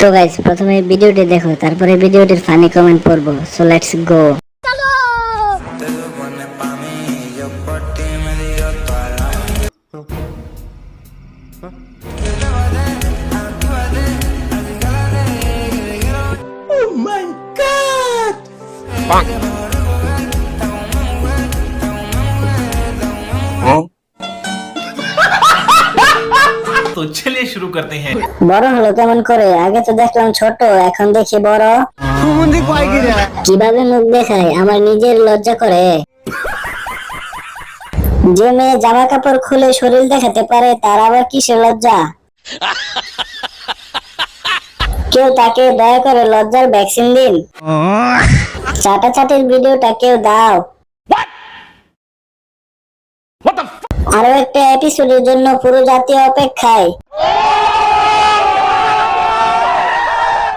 তো গাইস প্রথমে ভিডিওটি দেখো, তারপরে ভিডিওটির ফানি কমেন্ট পড়বো। So let's go. तो चलिए शुरू करते हैं। বড় হলো কেমন করে? আগে তো দেখলাম ছোট, এখন দেখি বড়। কিভাবে মুখ দেখায়, আমার নিজের লজ্জা করে। যে মেয়ে জামা কাপড় খুলে শরীর দেখাতে পারে তার আবার কিসের লজ্জা? কেউ তাকে দয়া করে লজ্জার ভ্যাকসিন দিন। চাটাচাটির ভিডিওটা কেউ দাও। আরো একটা এপিসোডের জন্য পুরো জাতীয় অপেক্ষায়।